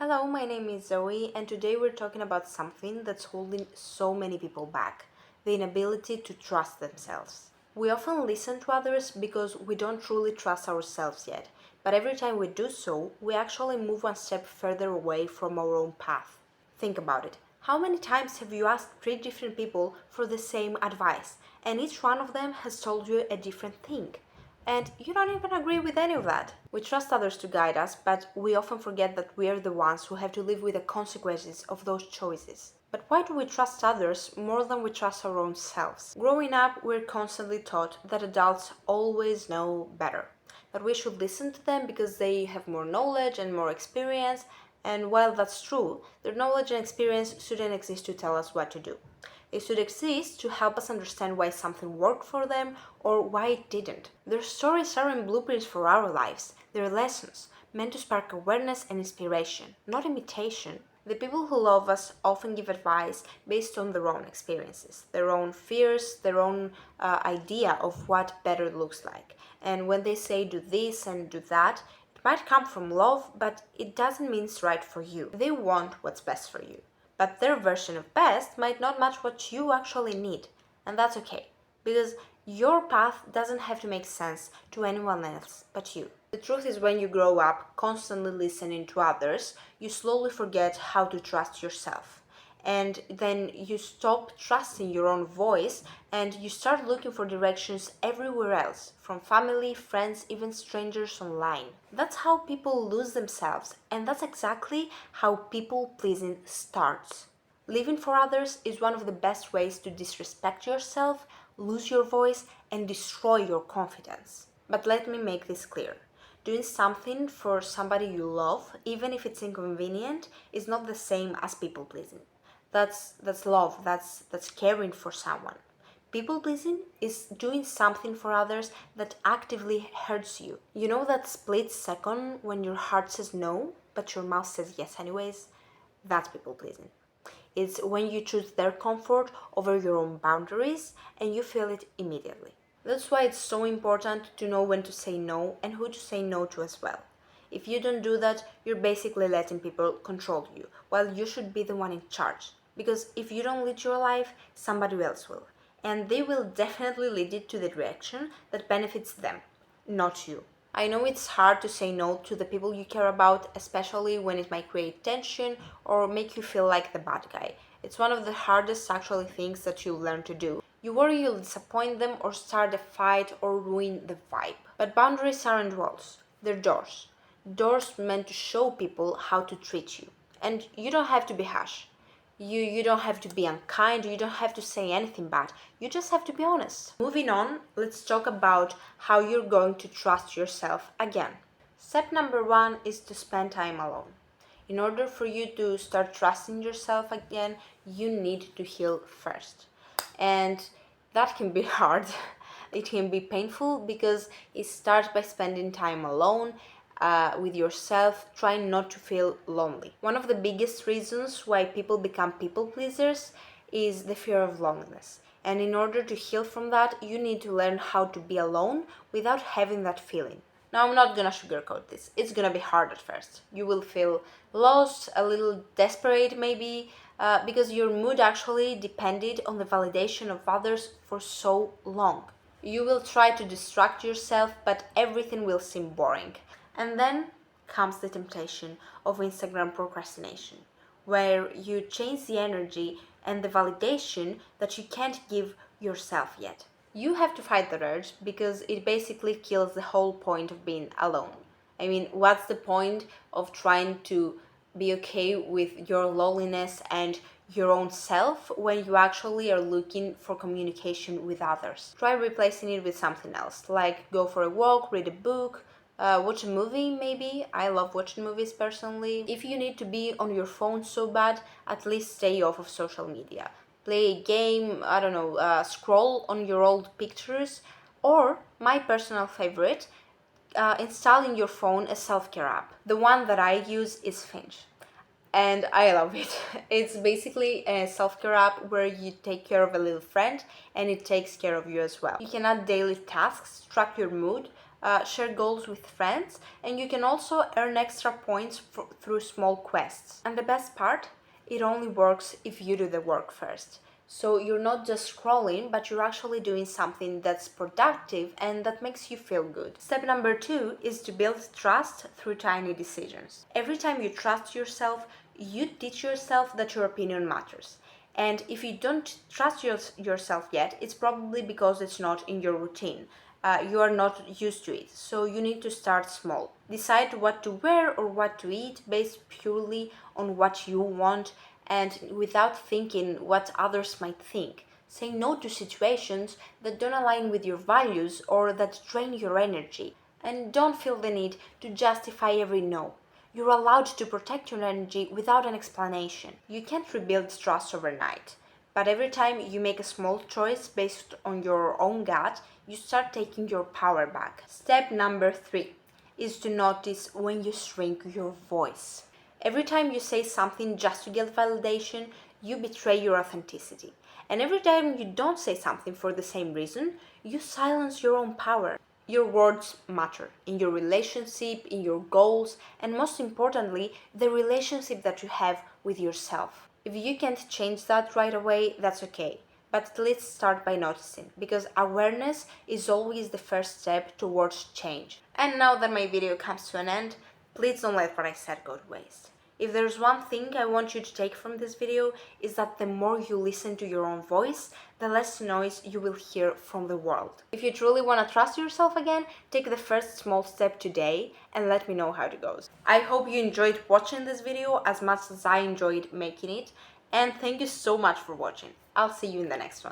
Hello, my name is Zoe, and today we're talking about something that's holding so many people back: the inability to trust themselves. We often listen to others because we don't truly trust ourselves yet, but every time we do so, we actually move one step further away from our own path. Think about it. How many times have you asked three different people for the same advice, and each one of them has told you a different thing? And you don't even agree with any of that. We trust others to guide us, but we often forget that we are the ones who have to live with the consequences of those choices. But why do we trust others more than we trust our own selves? Growing up, we're constantly taught that adults always know better, that we should listen to them because they have more knowledge and more experience, and while that's true, their knowledge and experience shouldn't exist to tell us what to do. It should exist to help us understand why something worked for them or why it didn't. Their stories aren't blueprints for our lives, they're lessons, meant to spark awareness and inspiration, not imitation. The people who love us often give advice based on their own experiences, their own fears, their own idea of what better looks like. And when they say do this and do that, it might come from love, but it doesn't mean it's right for you. They want what's best for you. But their version of best might not match what you actually need, and that's okay, because your path doesn't have to make sense to anyone else but you. The truth is, when you grow up constantly listening to others, you slowly forget how to trust yourself. And then you stop trusting your own voice and you start looking for directions everywhere else, from family, friends, even strangers online. That's how people lose themselves, and that's exactly how people pleasing starts. Living for others is one of the best ways to disrespect yourself, lose your voice, and destroy your confidence. But let me make this clear. Doing something for somebody you love, even if it's inconvenient, is not the same as people pleasing. That's love, that's caring for someone. People pleasing is doing something for others that actively hurts you. You know that split second when your heart says no, but your mouth says yes anyways? That's people pleasing. It's when you choose their comfort over your own boundaries and you feel it immediately. That's why it's so important to know when to say no and who to say no to as well. If you don't do that, you're basically letting people control you, while you should be the one in charge. Because if you don't lead your life, somebody else will. And they will definitely lead it to the direction that benefits them, not you. I know it's hard to say no to the people you care about, especially when it might create tension or make you feel like the bad guy. It's one of the hardest actually things that you'll learn to do. You worry you'll disappoint them or start a fight or ruin the vibe. But boundaries aren't walls, they're doors. Doors meant to show people how to treat you. And you don't have to be harsh. You don't have to be unkind, you don't have to say anything bad. You just have to be honest. Moving on, let's talk about how you're going to trust yourself again. Step number one is to spend time alone. In order for you to start trusting yourself again, you need to heal first. And that can be hard. It can be painful because it starts by spending time alone with yourself, trying not to feel lonely. One of the biggest reasons why people become people pleasers is the fear of loneliness. And in order to heal from that, you need to learn how to be alone without having that feeling. Now, I'm not gonna sugarcoat this. It's gonna be hard at first. You will feel lost, a little desperate maybe, because your mood actually depended on the validation of others for so long. You will try to distract yourself, but everything will seem boring. And then comes the temptation of Instagram procrastination, where you change the energy and the validation that you can't give yourself yet. You have to fight the urge because it basically kills the whole point of being alone. I mean, what's the point of trying to be okay with your loneliness and your own self when you actually are looking for communication with others? Try replacing it with something else, like go for a walk, read a book, watch a movie maybe. I love watching movies personally. If you need to be on your phone so bad, at least stay off of social media. Play a game, I don't know, scroll on your old pictures, or my personal favorite, install in your phone a self-care app. The one that I use is Finch, and I love it. It's basically a self-care app where you take care of a little friend and it takes care of you as well. You can add daily tasks, track your mood, share goals with friends, and you can also earn extra points through small quests. And the best part, it only works if you do the work first. So you're not just scrolling, but you're actually doing something that's productive and that makes you feel good. Step number 2 is to build trust through tiny decisions. Every time you trust yourself, you teach yourself that your opinion matters. And if you don't trust yourself yet, it's probably because it's not in your routine. You are not used to it, so you need to start small. Decide what to wear or what to eat based purely on what you want and without thinking what others might think. Say no to situations that don't align with your values or that drain your energy. And don't feel the need to justify every no. You're allowed to protect your energy without an explanation. You can't rebuild trust overnight, but every time you make a small choice based on your own gut, you start taking your power back. Step number 3 is to notice when you shrink your voice. Every time you say something just to get validation, you betray your authenticity. And every time you don't say something for the same reason, you silence your own power. Your words matter in your relationship, in your goals, and most importantly, the relationship that you have with yourself. If you can't change that right away, that's okay. But let's start by noticing, because awareness is always the first step towards change. And now that my video comes to an end, please don't let what I said go to waste. If there's one thing I want you to take from this video, is that the more you listen to your own voice, the less noise you will hear from the world. If you truly want to trust yourself again, take the first small step today and let me know how it goes. I hope you enjoyed watching this video as much as I enjoyed making it, and thank you so much for watching. I'll see you in the next one.